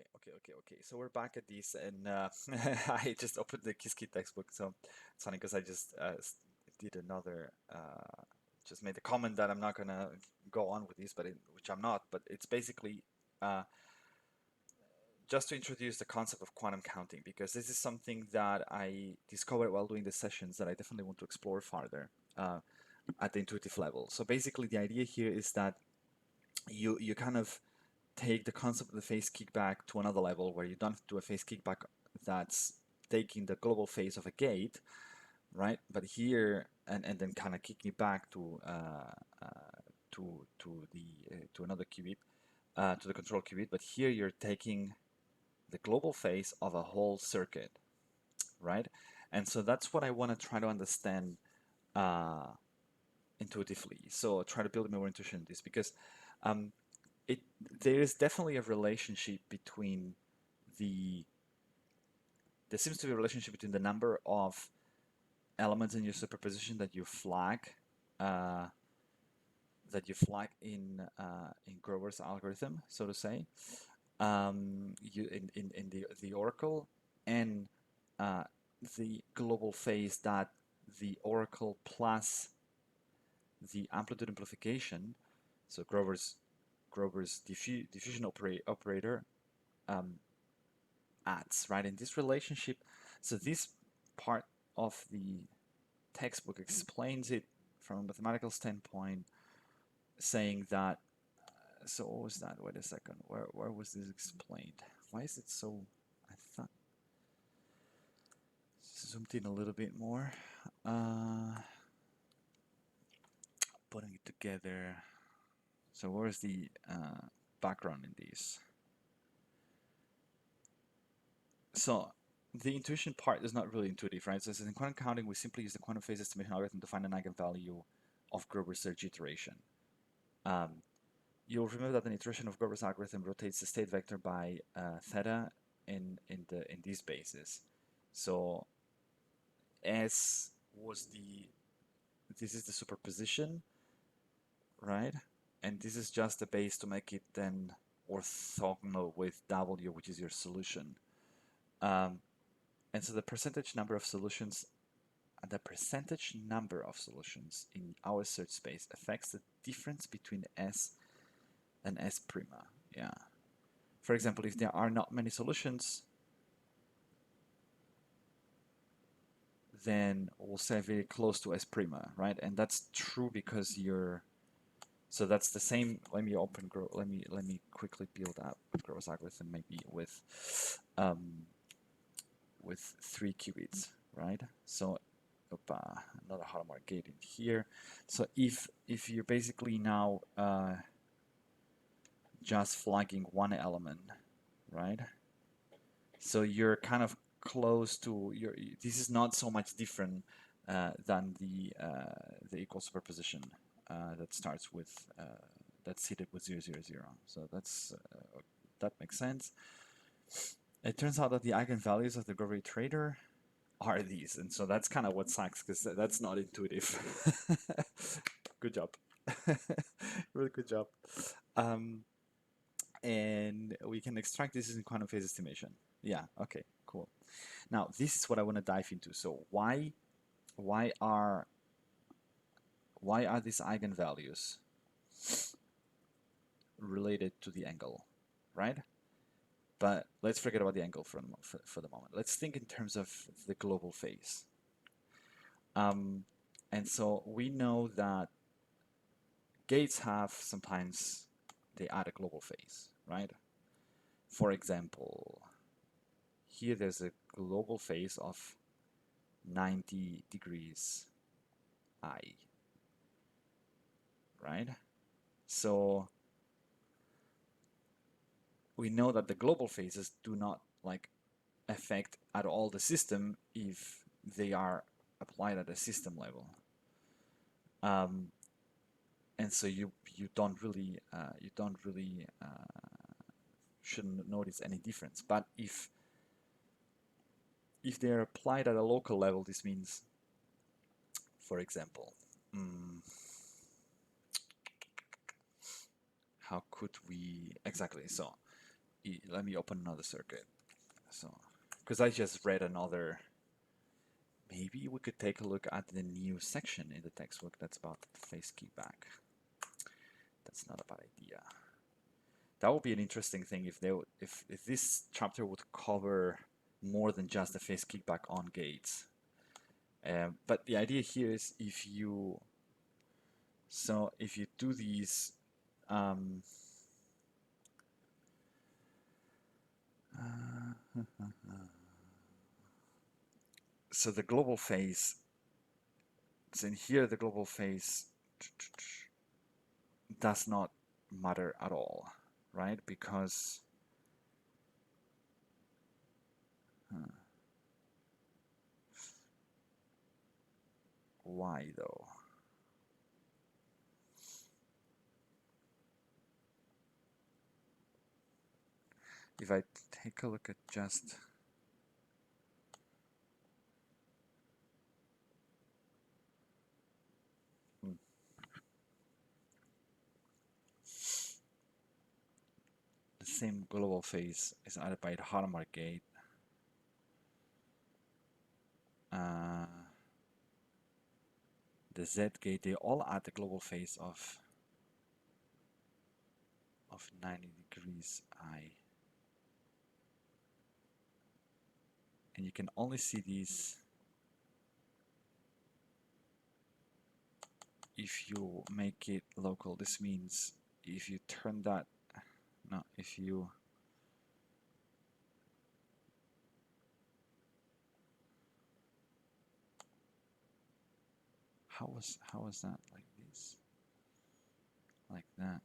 Okay. So we're back at this, and I just opened the Kiski textbook. So it's funny because I just did another, just made a comment that I'm not gonna go on with this, which I'm not. But it's basically uh, just to introduce the concept of quantum counting, because this is something that I discovered while doing the sessions that I definitely want to explore further at the intuitive level. So basically, the idea here is that you kind of take the concept of the phase kickback to another level where you don't do a phase kickback that's taking the global phase of a gate, right? But here, and then kind of kicking it back to another qubit, to the control qubit. But here you're taking the global phase of a whole circuit, right? And so that's what I want to try to understand uh, intuitively. So try to build more intuition in this, because um, there is definitely a relationship between the there seems to be a relationship between the number of elements in your superposition uh, that you flag in Grover's algorithm, so to say, in the oracle, and uh, the global phase that the oracle plus the amplitude amplification, so Grover's diffusion operator adds, right? In this relationship, so this part of the textbook explains it from a mathematical standpoint, saying that. So what was that? Wait a second. Where was this explained? Why is it so? I thought zoomed in a little bit more. Uh, Putting it together. So where's the background in these? So the intuition part is not really intuitive, right? So it says in quantum counting, we simply use the quantum phase estimation algorithm to find an eigenvalue of Grover's search iteration. You'll remember that an iteration of Grover's algorithm rotates the state vector by theta in these bases. So S was this is the superposition, right? And this is just the base to make it then orthogonal with W, which is your solution. And so the percentage number of solutions in our search space affects the difference between S and S prima. Yeah. For example, if there are not many solutions, then we'll say very close to S prima, right? And that's true because so that's the same. Let me quickly build up Grover's algorithm, maybe with 3 qubits, right? So another Hadamard gate in here. So if you're basically now just flagging one element, right? So you're kind of close to this is not so much different than the equal superposition that starts with that's seated with 000. So that makes sense. It turns out that the eigenvalues of the Grover iterator are these, and so that's kind of what sucks, because that's not intuitive. Good job. Really good job. And we can extract this in quantum phase estimation. Yeah, okay, cool. Now this is what I want to dive into. So why are these eigenvalues related to the angle, right? But let's forget about the angle for the moment. Let's think in terms of the global phase. And so we know that gates have sometimes they add a global phase, right? For example, here there's a global phase of 90 degrees I, right? So we know that the global phases do not like affect at all the system if they are applied at a system level. And so you don't really shouldn't notice any difference. But if they're applied at a local level, this means, for example, how could we exactly? So let me open another circuit. So, because I just read another, maybe we could take a look at the new section in the textbook that's about phase kickback. That's not a bad idea. That would be an interesting thing if they would, if this chapter would cover more than just the phase kickback on gates. But the idea here is if you do these so the global phase, so in here the global phase does not matter at all, right? Because why though? If I take a look at just the same global phase is added by the Hadamard gate, the Z gate, they all add the global phase of 90 degrees I. And you can only see these if you make it local. This means if you turn that, no, if you how was that like this? Like that.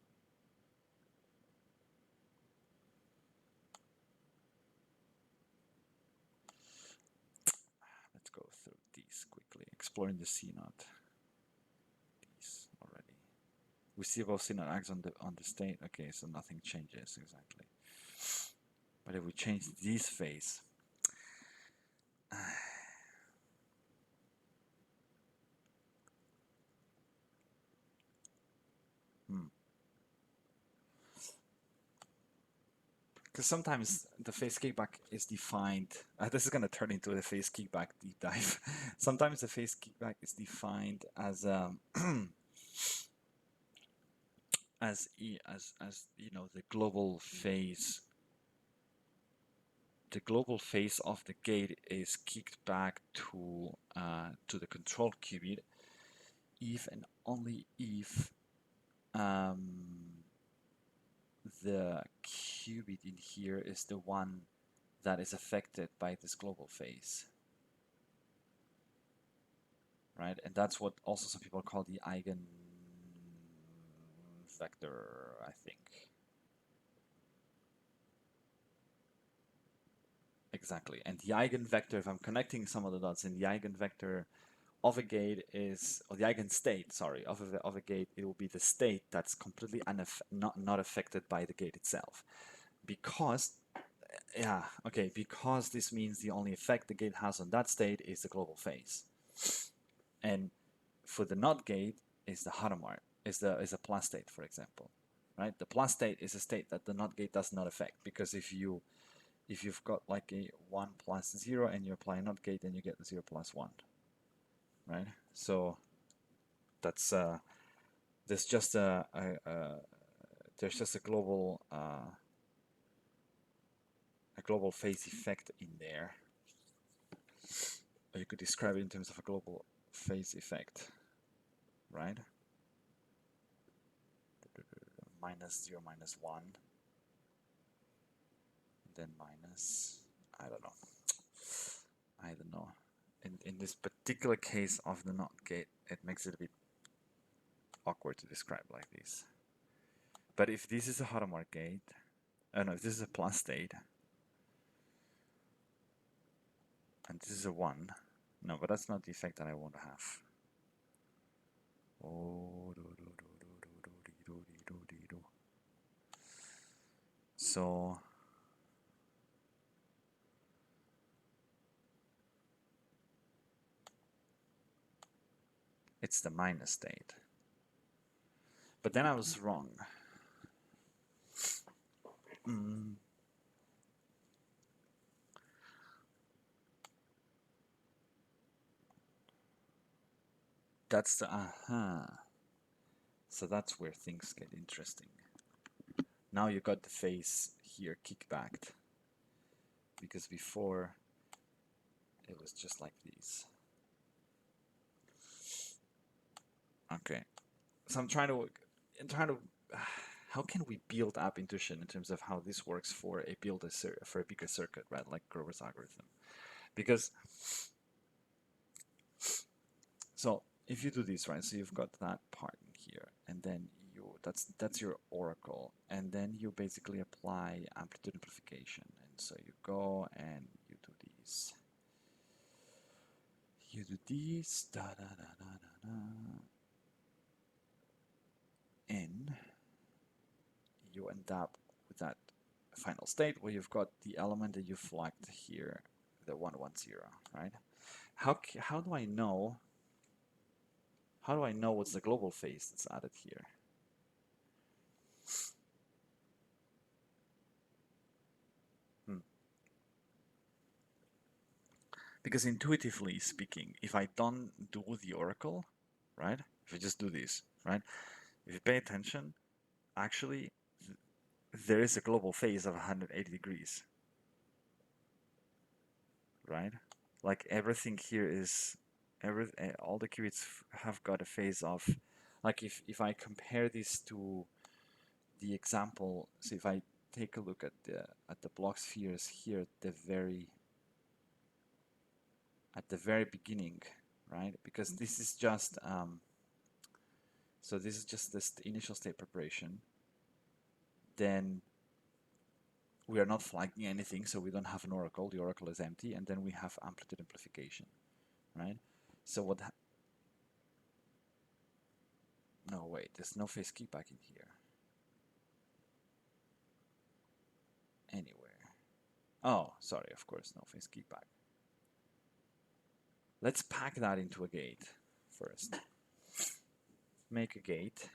Let's go through these quickly. Exploring the C-naught. These already. We see both C-naught acts on the state. Okay, so nothing changes exactly. But if we change this phase, because sometimes the phase kickback is defined. This is going to turn into a phase kickback deep dive. Sometimes the phase kickback is defined as as you know, the global phase. The global phase of the gate is kicked back to the control qubit if and only if the qubit in here is the one that is affected by this global phase, right? And that's what also some people call the Eigenvector, I think. Exactly. And the eigenvector, if I'm connecting some of the dots, in the eigenvector of a gate is, or the eigenstate, sorry, of a gate, it will be the state that's completely not affected by the gate itself. Because, yeah, okay, because this means the only effect the gate has on that state is the global phase. And for the NOT gate is the Hadamard, is a plus state, for example, right? The plus state is a state that the NOT gate does not affect, because if you've got like a 1 plus 0 and you apply a NOT gate, then you get 0 plus 1, right? So that's there's just a global phase effect in there. Or you could describe it in terms of a global phase effect, right? Minus 0, minus 1, then minus, I don't know. In this particular case of the NOT gate, it makes it a bit awkward to describe like this. But if this is a Hadamard gate, no, if this is a plus state, and this is a 1, no, but that's not the effect that I want to have. So it's the minus state. But then I was wrong. that's the So that's where things get interesting. Now you got the face here kickbacked, because before it was just like these. Okay, so I'm trying to how can we build up intuition in terms of how this works for a for a bigger circuit, right? Like Grover's algorithm. Because so if you do this, right, so you've got that part in here, and then that's your oracle, and then you basically apply amplitude amplification, and so you go and you do these. You do these, da da da da da da, and you end up with that final state where you've got the element that you flagged here, the 110, right? How do I know? How do I know what's the global phase that's added here? Because intuitively speaking, if I don't do the oracle, right? If I just do this, right? If you pay attention, actually, there is a global phase of 180 degrees, right? Like everything here is, all the qubits have got a phase of, like if I compare this to the example, so if I take a look at the Bloch spheres here at the very beginning, right? Because this is just so this is just this initial state preparation. Then we are not flagging anything, so we don't have an oracle. The oracle is empty, and then we have amplitude amplification, right? So what? No, wait. There's no phase kickback in here anywhere. Oh, sorry. Of course, no phase kickback. Let's pack that into a gate first. Make a gate.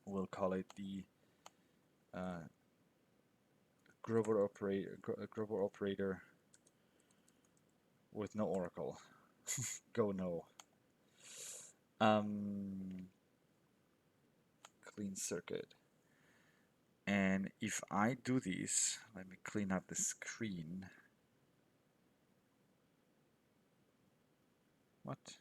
We'll call it the Grover operator with no oracle. Go no. Clean circuit. And if I do this, let me clean up the screen. What?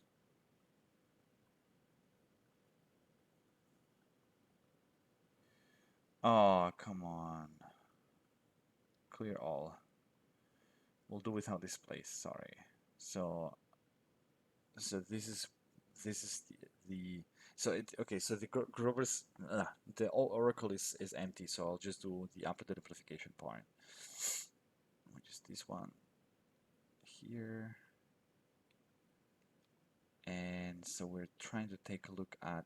Oh, come on. Clear all. We'll do without displays, sorry. So this is the so it okay, so the Grover's the oracle is empty, so I'll just do the amplitude amplification part, which is this one here. And so we're trying to take a look at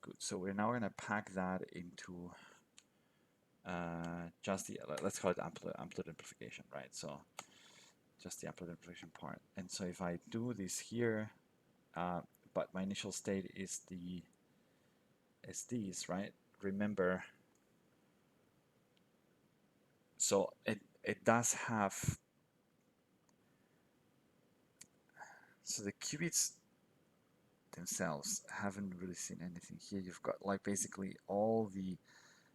good. So we're now going to pack that into just the, let's call it amplitude amplification, right? So just the amplitude amplification part. And so if I do this here, but my initial state is these, right? Remember, so it does have, so the qubits themselves haven't really seen anything here. You've got like basically all the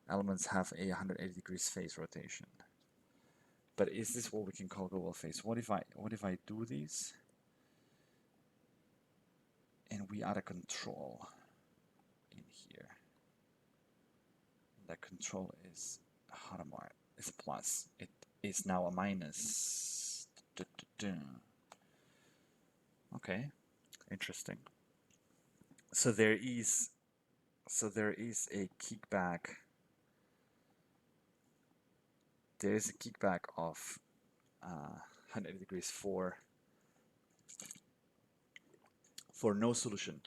elements have a 180 degrees phase rotation. But is this what we can call global phase? What if I do these and we add a control in here? That control is Hadamard. It's a plus. It is now a minus. Okay, interesting. So there is a kickback. There is a kickback of 180 degrees for no solution.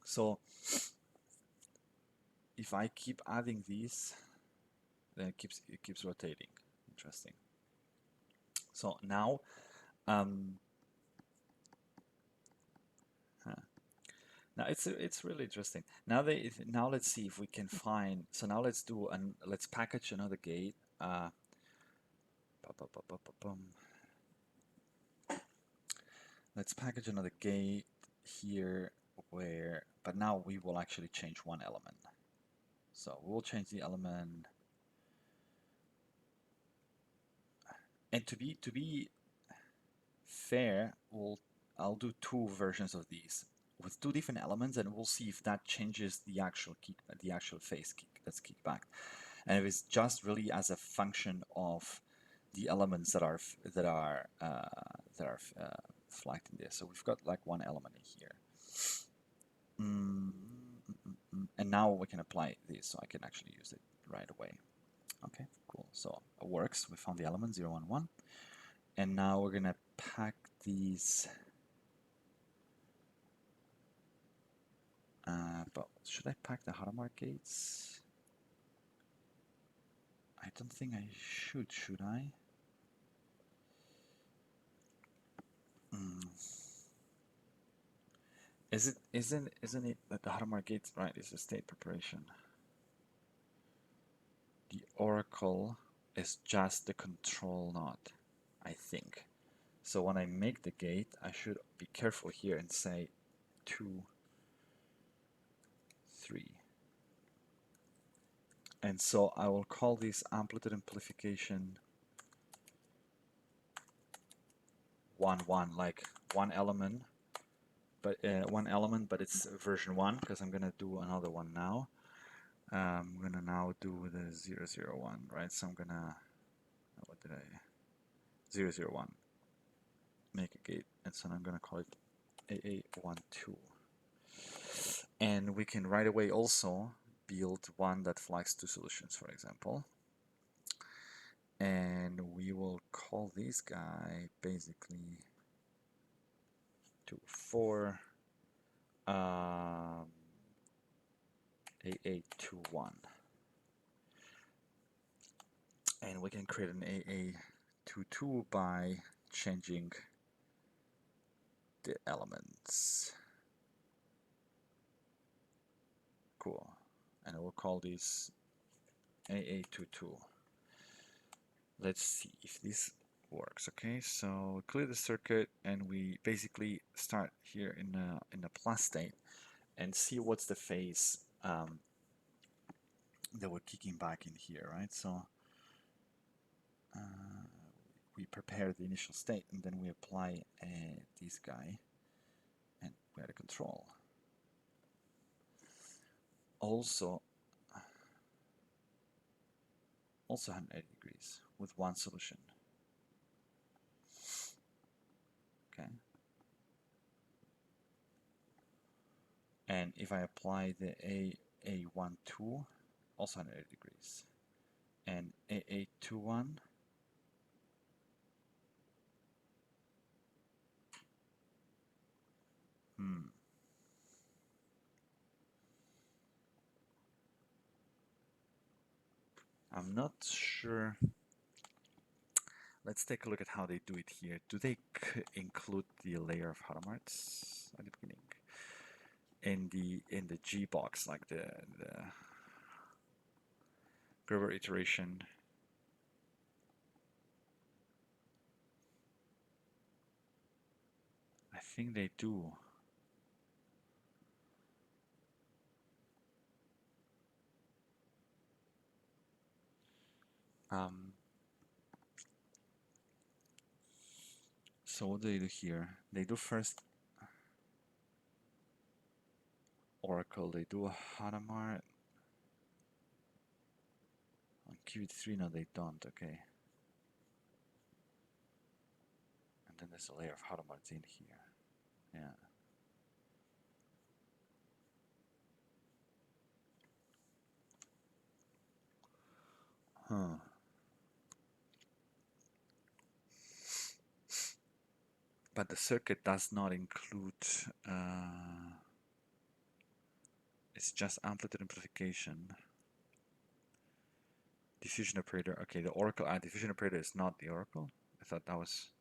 So if I keep adding these, then it keeps rotating. Interesting. So now, now it's really interesting. Now let's see if we can find. So now let's package another gate. Let's package another gate here where, but now we will actually change one element. So we'll change the element, and to be fair, I'll do two versions of these with two different elements, and we'll see if that changes the actual phase kick that's kicked back, and if it's just really as a function of the elements that are flagged in this. So we've got like one element in here. And now we can apply this, so I can actually use it right away. Okay, cool. So it works. We found the element 0, 1, 1. And now we're going to pack these. But should I pack the Hadamard gates? I don't think I should I? Isn't it that the Hadamard gates, right, is a state preparation? The oracle is just the control node, I think. So when I make the gate, I should be careful here and say 2, 3. And so I will call this amplitude amplification 1, 1, like one element, but it's version 1, because I'm gonna do another one now. I'm gonna now do the 0, 0, 1, right? So I'm gonna, what did I, 0, 0, 1, make a gate, and so I'm gonna call it AA12. And we can right away also build one that flags two solutions, for example. And we will call this guy basically 2, 4, AA21. And we can create an AA22 by changing the elements. Cool. And we'll call this AA22. Let's see if this works. Okay, so clear the circuit, and we basically start here in a plus state and see what's the phase that we're kicking back in here, right? So we prepare the initial state, and then we apply this guy, and we add a control. Also 180 degrees with one solution. Okay. And if I apply the AA12, also 180 degrees, and AA21, I'm not sure. Let's take a look at how they do it here. Do they include the layer of Hadamards at the beginning in the G box, like the Gerber iteration? I think they do. So what do they do here? They do first Oracle, they do a Hadamard. On Qt3, no, they don't, okay. And then there's a layer of Hadamards in here. Yeah. Huh. But the circuit does not include, it's just amplitude amplification. Diffusion operator, okay, the Oracle, diffusion operator is not the Oracle. I thought that was.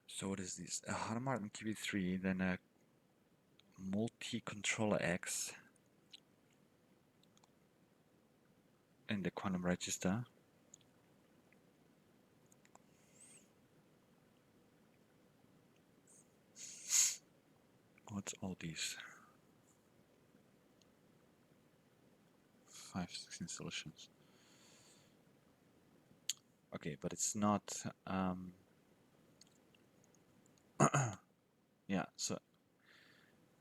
So what is this? A Hadamard on Qt3, then a multi-controller X. in the quantum register. What's all these? 516 solutions. Okay, but it's not. Yeah. So,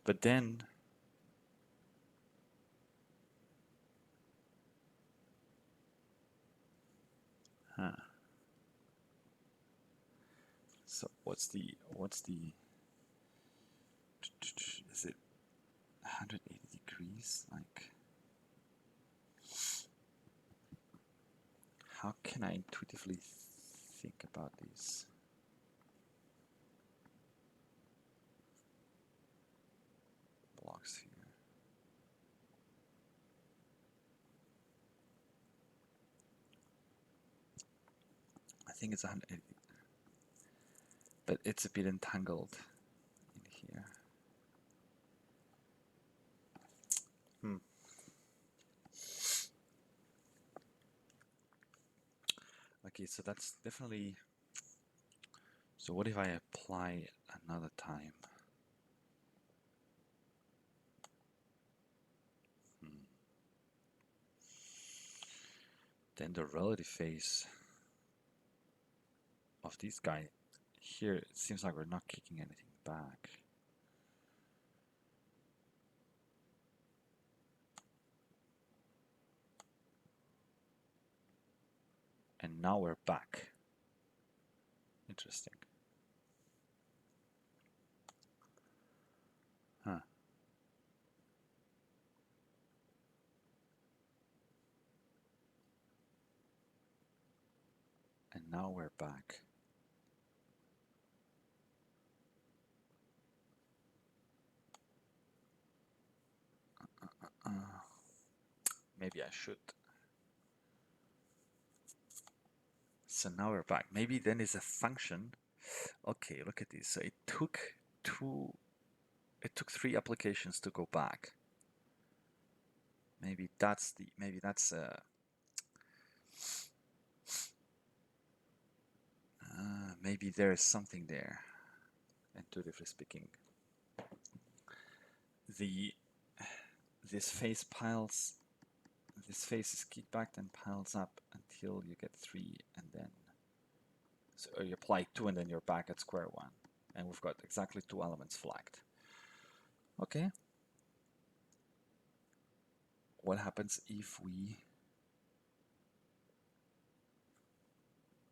but then. Huh. So what's the? Is it 180 degrees? Like, how can I intuitively think about these? Blocks here. I think it's 180, but it's a bit entangled in here. Okay, so that's definitely. So what if I apply another time? Then the relative phase of this guy here, it seems like we're not kicking anything back. And now we're back. Interesting. Huh. And now we're back. Maybe I should. So now we're back. Maybe then it's a function. Okay, look at this. So it took 3 applications to go back. Maybe that's maybe there is something there, intuitively speaking. This phase is kicked back and piles up until you get 3, and then so you apply 2 and then you're back at square 1, and we've got exactly 2 elements flagged. Okay. What happens if we?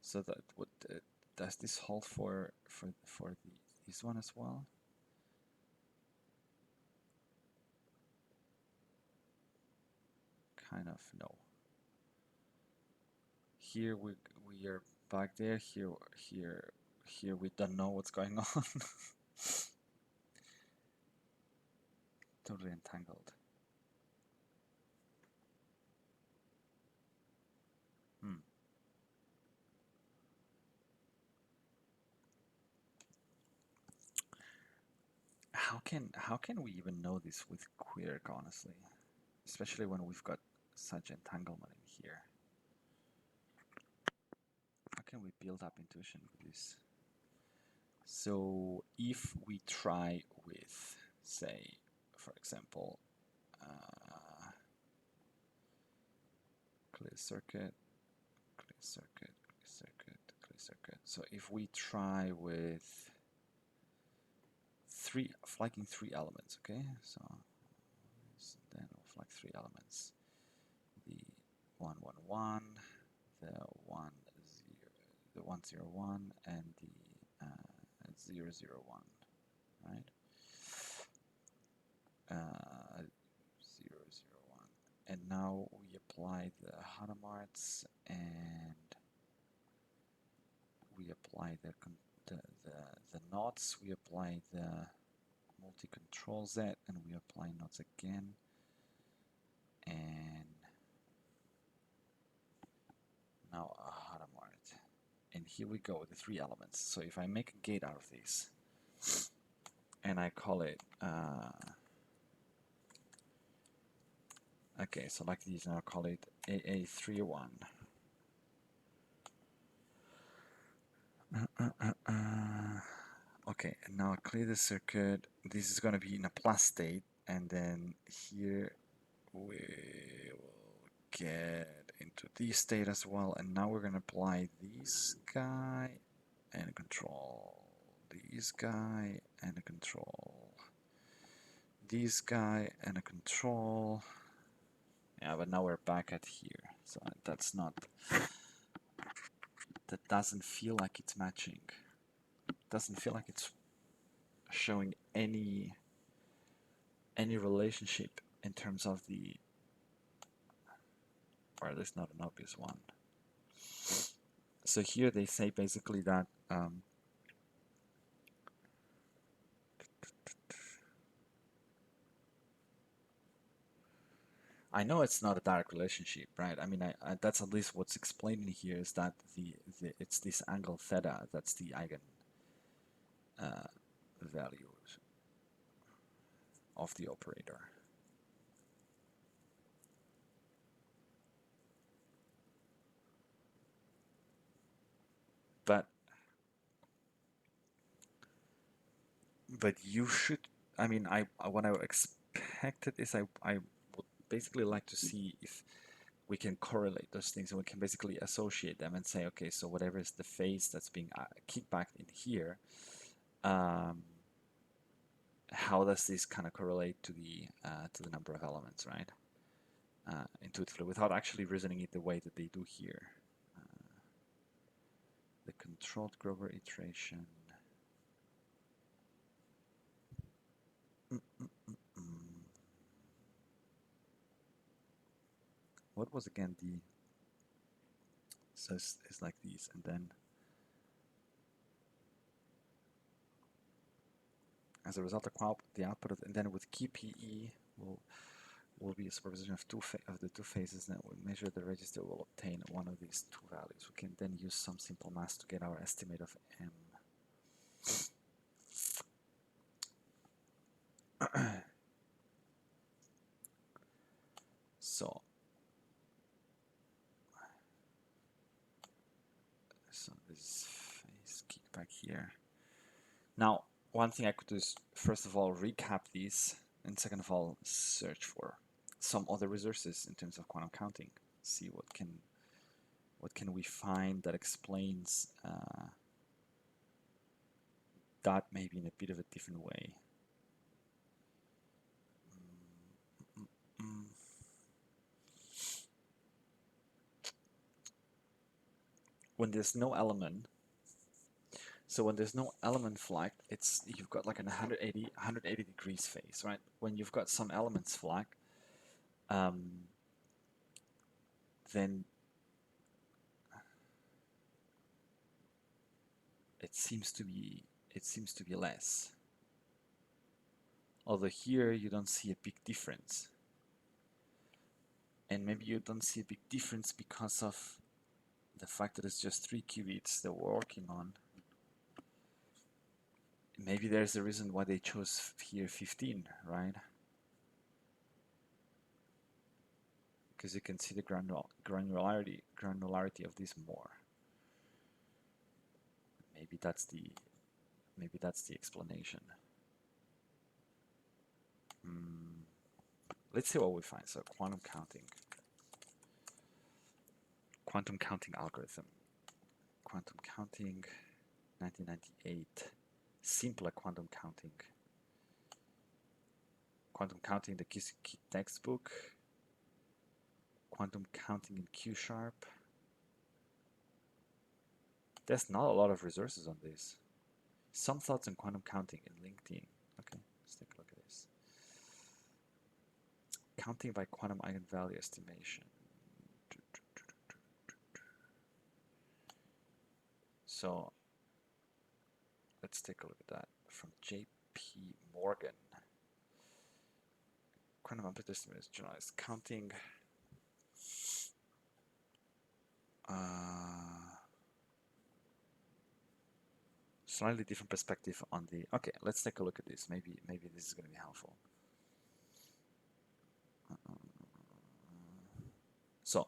So that what does this hold for this one as well? Kind of, no. Here we are back there. Here we don't know what's going on. Totally entangled. How can we even know this with Quirk, honestly? Especially when we've got such entanglement in here. How can we build up intuition with this? So if we try with, say, for example, clear circuit, clear circuit, clear circuit, clear circuit. So if we try with flagging 3 elements, okay? So then we'll flag 3 elements. The 111, the 101, and the 001, right? 001. And now we apply the Hadamarts, and we apply the knots, we apply the multi-control Z, and we apply knots again, and now a Hadamart. And here we go, the 3 elements. So if I make a gate out of this, and I call it, okay, so like these, now call it AA31. Okay, and now clear the circuit. This is going to be in a plus state, and then here we will get into this state as well. And now we're going to apply this guy and control this guy and a control this guy and a control. Yeah, but now we're back at here, so that's not, that doesn't feel like it's matching. Doesn't feel like it's showing any relationship in terms of the, or at least not an obvious one. So here they say basically that I know it's not a direct relationship, right? I mean, that's at least what's explained in here, is that it's this angle theta that's the eigen value of the operator. But you should, I mean, what I expected is I would basically like to see if we can correlate those things, and we can basically associate them and say, okay, so whatever is the phase that's being kicked back in here, how does this kind of correlate to the number of elements, right? Intuitively, without actually reasoning it the way that they do here. The controlled Grover iteration. What was again the, so it's like these, and then as a result of the output of, and then with QPE will be a superposition of the two phases, and we measure the register, will obtain one of these two values. We can then use some simple math to get our estimate of M. So this phase kickback here. Now, one thing I could do is, first of all, recap these, and second of all, search for some other resources in terms of quantum counting. See what can we find that explains that maybe in a bit of a different way. When there's no element, so when there's no element flag, it's, you've got like an 180 degrees phase, right? When you've got some elements flag, then it seems to be less. Although here you don't see a big difference, and maybe you don't see a big difference because of the fact that it's just 3 qubits that we're working on. Maybe there's a reason why they chose here 15, right? Because you can see the granularity of this more. Maybe that's the explanation. Let's see what we find. So quantum counting algorithm, quantum counting, 1998, simpler quantum counting, the Kiski textbook, quantum counting in Q#. There's not a lot of resources on this. Some thoughts on quantum counting in LinkedIn. Okay, let's take a look at this. Counting by quantum eigenvalue estimation. So let's take a look at that from J.P. Morgan. Quantum amplitude estimation is generalized counting. Slightly different perspective on the. Okay, let's take a look at this. Maybe this is going to be helpful. So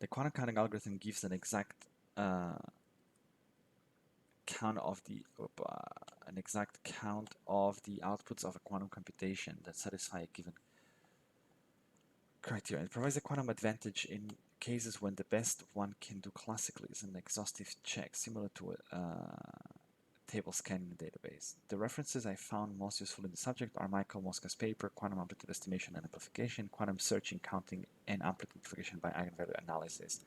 The quantum counting algorithm gives an exact count of the outputs of a quantum computation that satisfy a given criteria. It provides a quantum advantage in cases when the best one can do classically is an exhaustive check, similar to a table scanning database. The references I found most useful in the subject are Michael Mosca's paper, Quantum Amplitude Estimation and Amplification, Quantum Searching, Counting, and Amplitude Amplification by Eigenvector Analysis.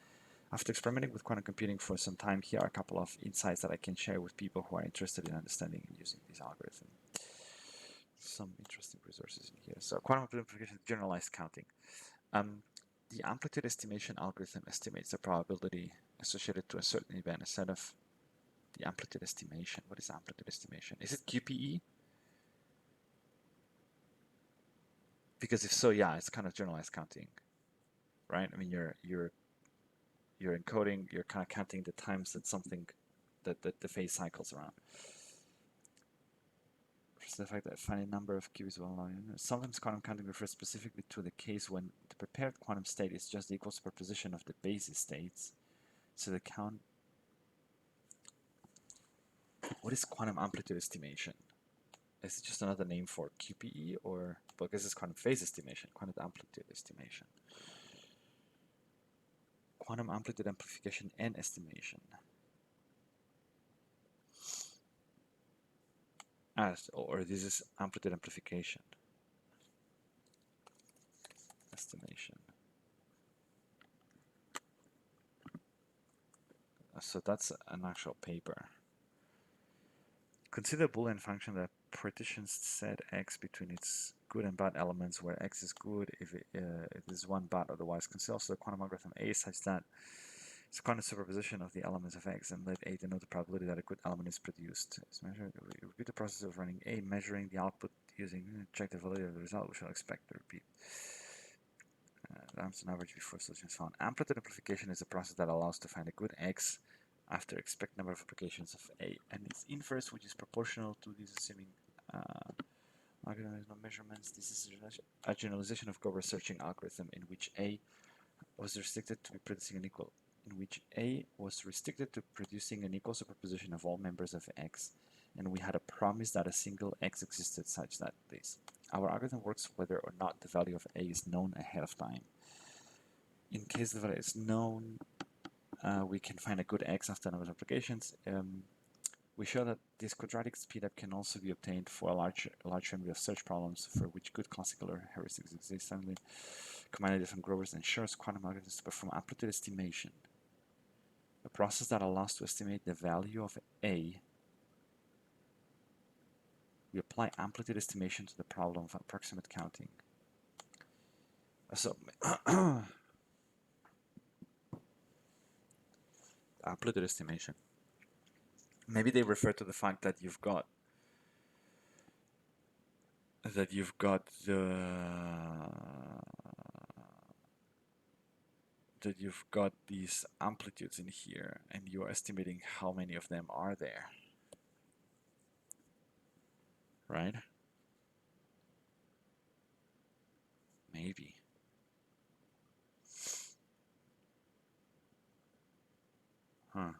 After experimenting with quantum computing for some time, here are a couple of insights that I can share with people who are interested in understanding and using this algorithm. Some interesting resources in here. So quantum amplification, generalized counting. The amplitude estimation algorithm estimates the probability associated to a certain event. A set of the amplitude estimation. What is amplitude estimation? Is it QPE? Because if so, yeah, it's kind of generalized counting, right? I mean, you're encoding, you're kind of counting the times that something that the phase cycles around. The fact that a finite number of qubits will allow. Sometimes quantum counting refers specifically to the case when the prepared quantum state is just the equal superposition of the basis states. So the count. What is quantum amplitude estimation? Is it just another name for QPE, or because it's quantum phase estimation, quantum amplitude estimation, quantum amplitude amplification and estimation? Or this is amplitude amplification estimation. So that's an actual paper. Consider a Boolean function that partitions set x between its good and bad elements, where x is good if it is one bad otherwise. Consider also the quantum algorithm A such that it's a quantum superposition of the elements of x, and let A denote the probability that a good element is produced. It's measured. Repeat the process of running A, measuring the output using check the validity of the result. We shall expect to repeat. That's an average before solution is found. Amplitude amplification is a process that allows to find a good x after expect number of applications of A, and its inverse, which is proportional to this, assuming no measurements. This is a generalization of Grover's searching algorithm in which A was restricted to producing an equal superposition of all members of X, and we had a promise that a single X existed such that this. Our algorithm works whether or not the value of A is known ahead of time. In case the value is known, we can find a good X after a number of applications. We show that this quadratic speedup can also be obtained for a large family of search problems for which good classical heuristics exist. Finally, combining different Grovers ensures quantum algorithms to perform amplitude estimation, a process that allows to estimate the value of A. We apply amplitude estimation to the problem of approximate counting. So, amplitude estimation. Maybe they refer to the fact that you've got these amplitudes in here, and you're estimating how many of them are there, right? Maybe. Huh.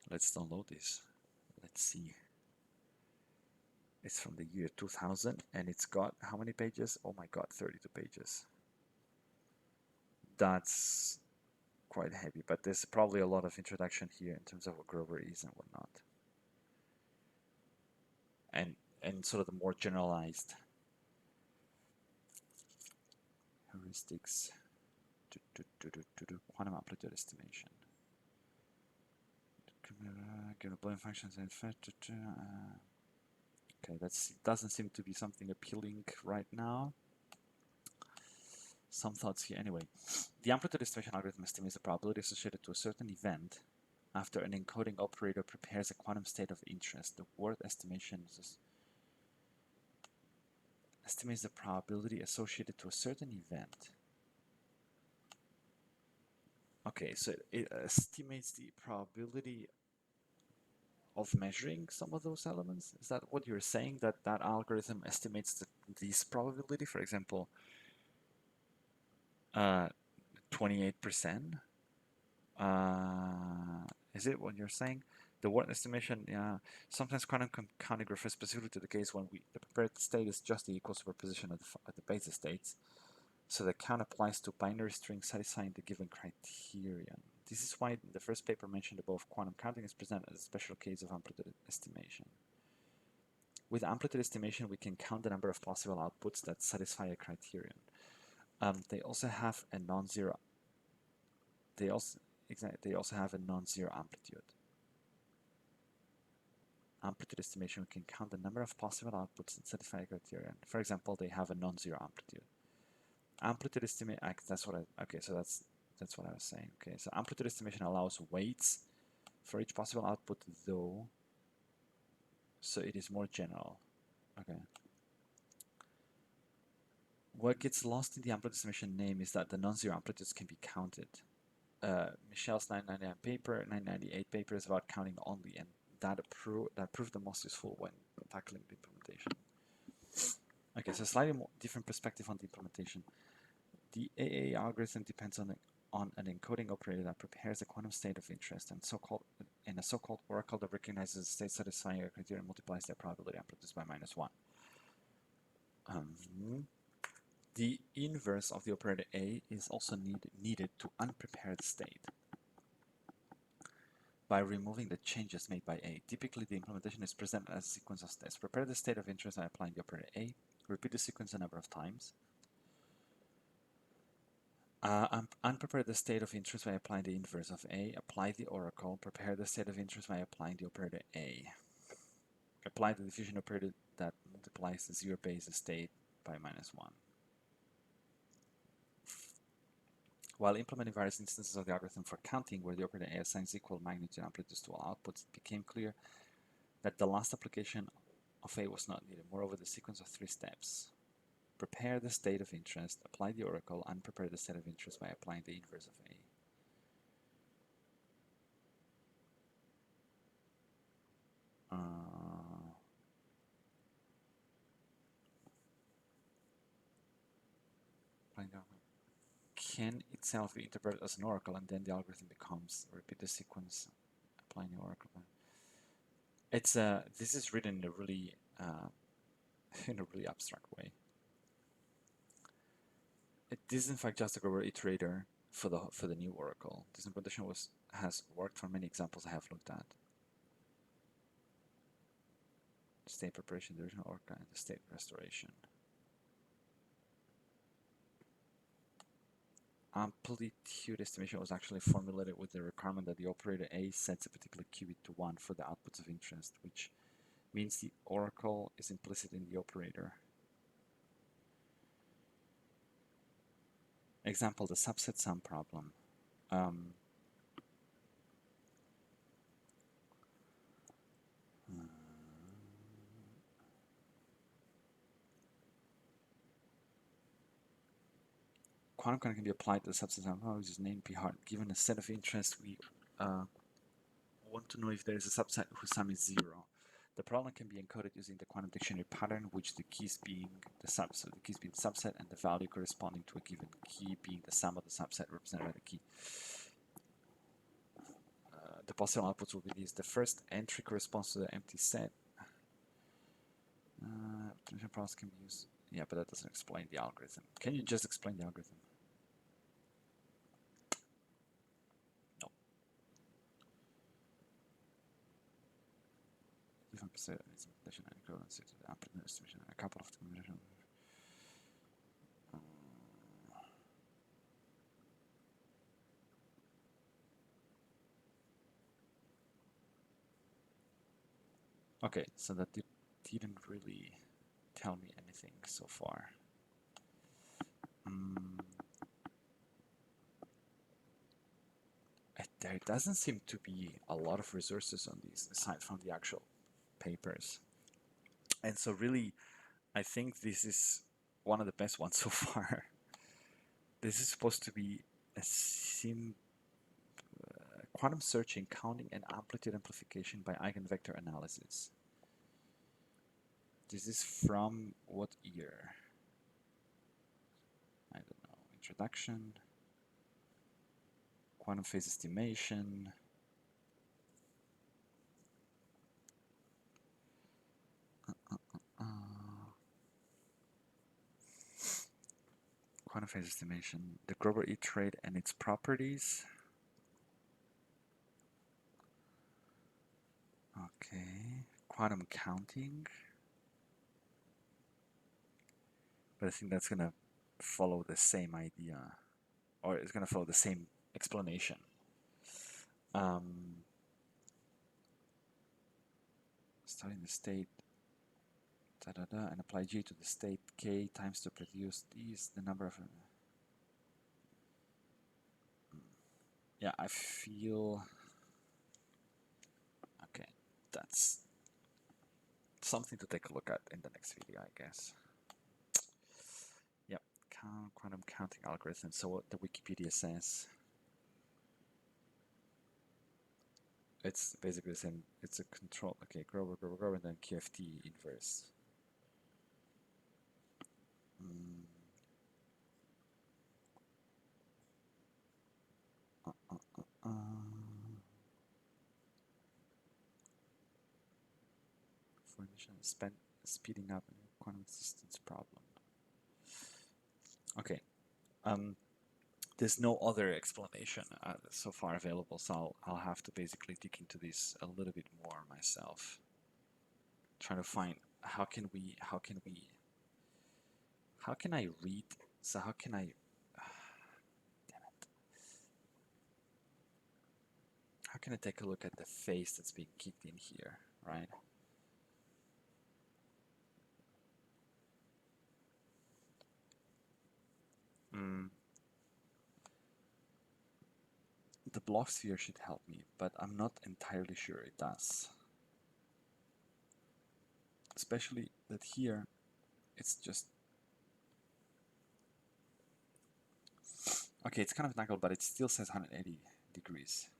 Let's download this. Let's see. It's from the year 2000, and it's got how many pages? Oh my god, 32 pages. That's quite heavy, but there's probably a lot of introduction here in terms of what Grover is and whatnot. And sort of the more generalized heuristics. Quantum amplitude estimation. Given Boolean functions and okay, that doesn't seem to be something appealing right now. Some thoughts here. Anyway, the amplitude estimation algorithm estimates the probability associated to a certain event after an encoding operator prepares a quantum state of interest. The word estimation estimates the probability associated to a certain event. Okay, so it estimates the probability of measuring some of those elements? Is that what you're saying, that that algorithm estimates this probability, for example, 28%? Is it what you're saying? The word estimation, yeah. Sometimes quantum counting refers specifically to the case when the prepared state is just the equal superposition of the basis states. So the count applies to binary strings satisfying the given criterion. This is why the first paper mentioned above, quantum counting is presented as a special case of amplitude estimation. With amplitude estimation, we can count the number of possible outputs that satisfy a criterion. They also have a non-zero. They also have a non-zero amplitude. Amplitude estimation, we can count the number of possible outputs that satisfy a criterion. For example, they have a non-zero amplitude. Amplitude estimation. That's what I. Okay, so that's what I was saying. Okay, so amplitude estimation allows weights for each possible output, though, so it is more general. Okay. What gets lost in the amplitude estimation name is that the non-zero amplitudes can be counted. Michel's 999 paper, 998 paper is about counting only, and that proved the most useful when tackling the implementation. Okay, so slightly more different perspective on the implementation. The AA algorithm depends on an encoding operator that prepares a quantum state of interest and a so-called oracle that recognizes a state satisfying a criterion and multiplies their probability amplitudes by -1. The inverse of the operator A is also needed to unprepare the state by removing the changes made by A. Typically, the implementation is presented as a sequence of steps. Prepare the state of interest by applying the operator A. Repeat the sequence a number of times. Unprepare the state of interest by applying the inverse of A. Apply the oracle. Prepare the state of interest by applying the operator A. Apply the diffusion operator that multiplies the zero basis state by -1. While implementing various instances of the algorithm for counting where the operator A assigns equal magnitude amplitudes to all outputs, it became clear that the last application of A was not needed. Moreover, the sequence of 3 steps. Prepare the state of interest, apply the oracle, and prepare the state of interest by applying the inverse of A. Can itself be interpreted as an oracle, and then the algorithm becomes repeat the sequence, applying the oracle. It's this is written in a really abstract way. It is in fact just a global iterator for the new oracle. This implementation has worked for many examples I have looked at. State preparation, the original oracle, and the state restoration. Amplitude estimation was actually formulated with the requirement that the operator A sets a particular qubit to 1 for the outputs of interest, which means the oracle is implicit in the operator. Example, the subset sum problem. Quantum counting can be applied to the subset sum problem, which is named P hard. Given a set of interest, we want to know if there is a subset whose sum is 0. The problem can be encoded using the quantum dictionary pattern, which the keys being the subset, the keys being the subset, and the value corresponding to a given key being the sum of the subset represented by the key. The possible outputs will be these. The first entry corresponds to the empty set. Optimization problems can be used. Yeah, but that doesn't explain the algorithm. Can you just explain the algorithm? No. Different percent is implementation and equivalency to the amplitude estimation and a couple of combinations. Okay, so that didn't really tell me anything so far. There doesn't seem to be a lot of resources on these aside from the actual papers. And so really, I think this is one of the best ones so far. This is supposed to be a quantum searching, counting, and amplitude amplification by eigenvector analysis. This is from what year? I don't know. Introduction, quantum phase estimation. Quantum phase estimation, the Grover-E trade and its properties. Okay, quantum counting. But I think that's going to follow the same idea, or it's going to follow the same explanation. Studying the state and apply G to the state K times to produce these, the number of... Yeah, I feel... Okay, that's something to take a look at in the next video, I guess. Yep, quantum counting algorithm. So what the Wikipedia says, it's basically the same. It's a control. Okay, Grover, and then QFT inverse. For initial speeding up quantum existence problem. Okay. There's no other explanation so far available, so I'll have to basically dig into this a little bit more myself. Trying to find how can I read? So how can I? Damn it! How can I take a look at the phase that's being kicked in here, right? The block sphere should help me, but I'm not entirely sure it does. Especially that here, it's just... Okay, it's kind of knuckled, but it still says 180 degrees.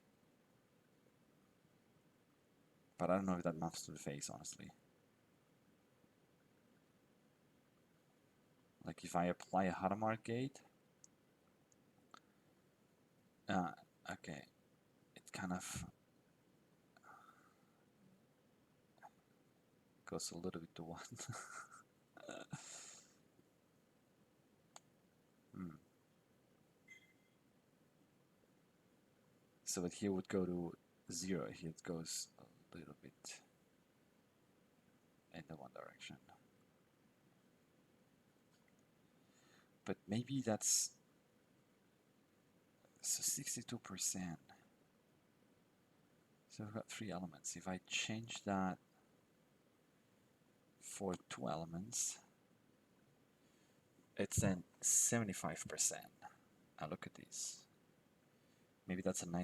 But I don't know if that maps to the phase, honestly. Like if I apply a Hadamard gate, okay, it kind of goes a little bit to one. So that here would go to 0, here it goes a little bit in the one direction. But maybe that's... So 62%. So I've got 3 elements. If I change that for 2 elements, it's then 75%. Now look at this. Maybe that's an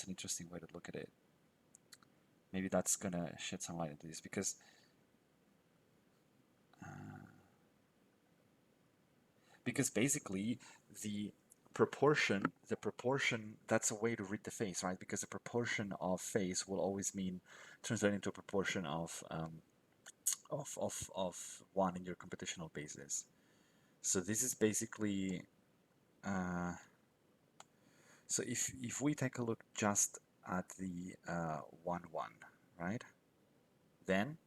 interesting way to look at it. Maybe that's gonna shed some light into this, because basically the proportion, that's a way to read the phase, right? Because the proportion of phase will always mean translating to a proportion of 1 in your computational basis. So this is basically, so if we take a look just at the 1, 1, right? Then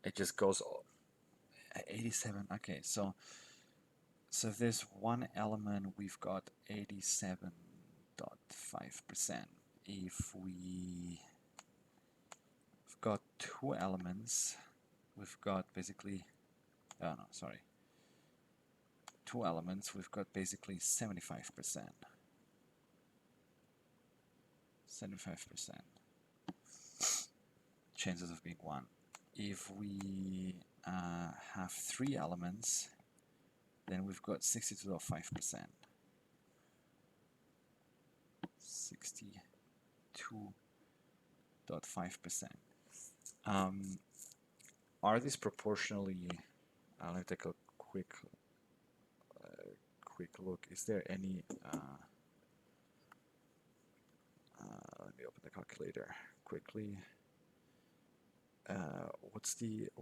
it just goes 87. Okay, so if there's 1 element, we've got 87.5%. If we've got 2 elements, we've got basically, oh no, sorry, 2 elements, we've got basically 75%. 75% chances of being 1. If we have 3 elements, then we've got 62.5%. 62.5%. Are these proportionally? Let me take a quick look. Is there any? Let me open the calculator quickly.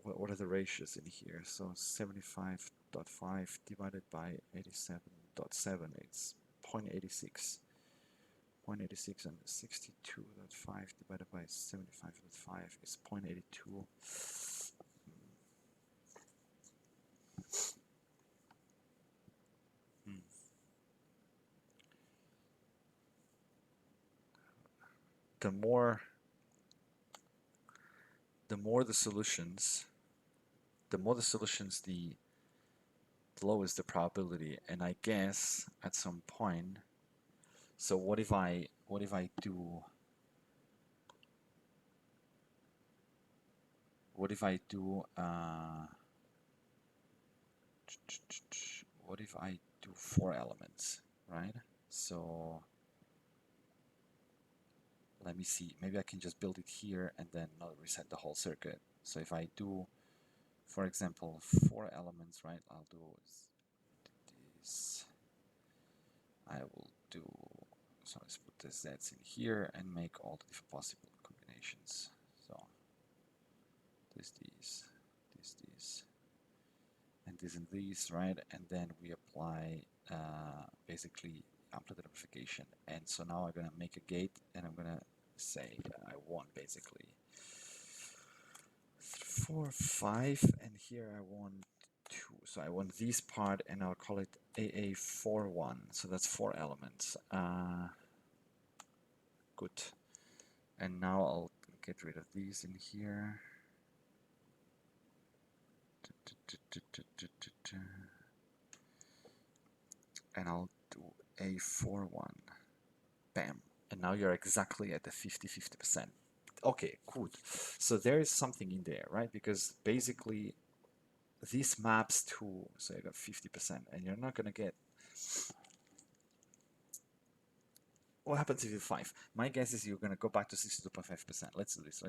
What are the ratios in here? So 75.5 divided by 87.7, it's 0.86. 0.86, and 62.5 divided by 75.5 is 0.82. The more the solutions, the lower is the probability. And I guess at some point, so what if I do what if I do 4 elements, right? So let me see, maybe I can just build it here and then not reset the whole circuit. So if I do, for example, 4 elements, right, I'll do this. I will do, so let's put the z's in here and make all the different possible combinations. So these, and these, right? And then we apply basically amplitude amplification. And so now I'm gonna make a gate, and I'm gonna say I want basically 4, 5, and here I want 2. So I want this part, and I'll call it AA41. So that's 4 elements. Good. And now I'll get rid of these in here. And I'll do A41. Bam. And now you're exactly at the 50-50%. Okay, good. So there is something in there, right? Because basically this maps to, so you got 50%, and you're not gonna get, what happens if you 5? My guess is you're gonna go back to 62.5%. Let's do this,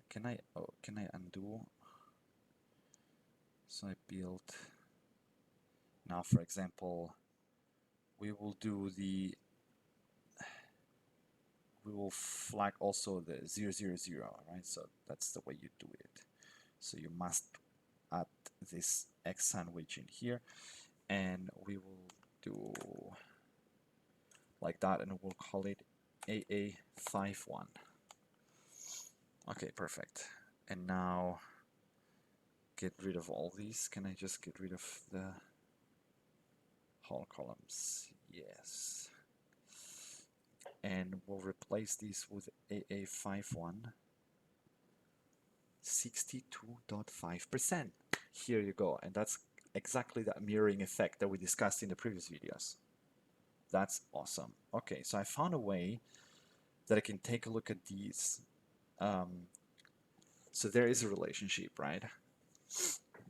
can I undo? So I built, now for example, we will flag also the 0, 0, 0, right? So that's the way you do it. So you must add this X sandwich in here, and we will do like that, and we'll call it AA51. Okay, perfect. And now get rid of all these. Can I just get rid of the whole columns? Yes. And we'll replace this with AA51. 62.5%. Here you go. And that's exactly that mirroring effect that we discussed in the previous videos. That's awesome. Okay, so I found a way that I can take a look at these. So there is a relationship, right?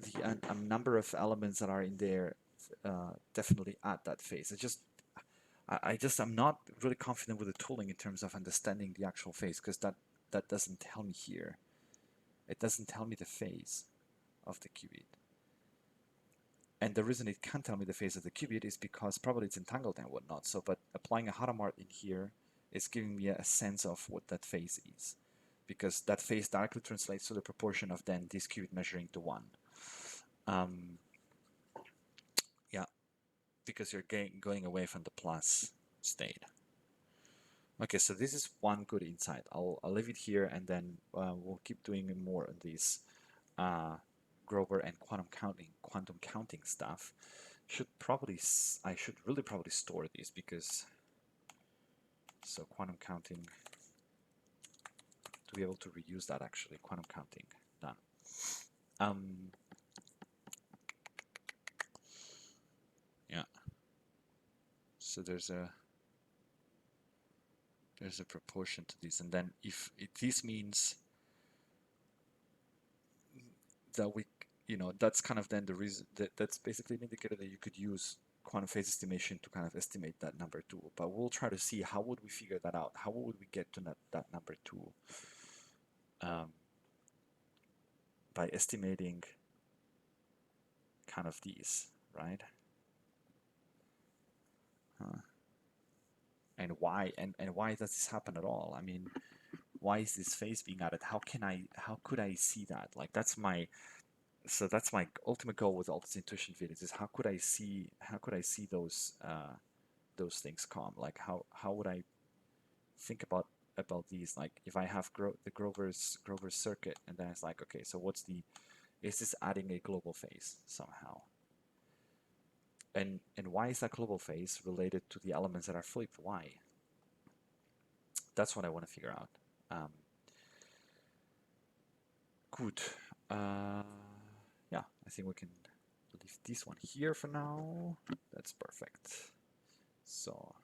The number of elements that are in there definitely at that phase. I'm not really confident with the tooling in terms of understanding the actual phase, because that doesn't tell me here. It doesn't tell me the phase of the qubit. And the reason it can't tell me the phase of the qubit is because probably it's entangled and whatnot. So, but applying a Hadamard in here is giving me a sense of what that phase is, because that phase directly translates to the proportion of then this qubit measuring to 1. Yeah, because you're going away from the plus state. Okay, so this is one good insight. I'll leave it here, and then we'll keep doing more of these Grover and quantum counting stuff. I should really probably store these, because so quantum counting, to be able to reuse that, actually quantum counting done. Yeah. So there's a proportion to this, and then if this means that we, that's kind of then the reason that's basically an indicator that you could use quantum phase estimation to kind of estimate that number 2. But we'll try to see how would we figure that out. How would we get to that number 2 by estimating kind of these, right? and why and why does this happen at all? I mean, why is this phase being added? How could I see that? Like that's my ultimate goal with all these intuition videos is how could I see those things come? Like how would I think about these? Like if I have the Grover's circuit, and then it's like, okay, so is this adding a global phase somehow? And why is that global phase related to the elements that are flipped? Why? That's what I want to figure out. Good. Yeah, I think we can leave this one here for now. That's perfect. So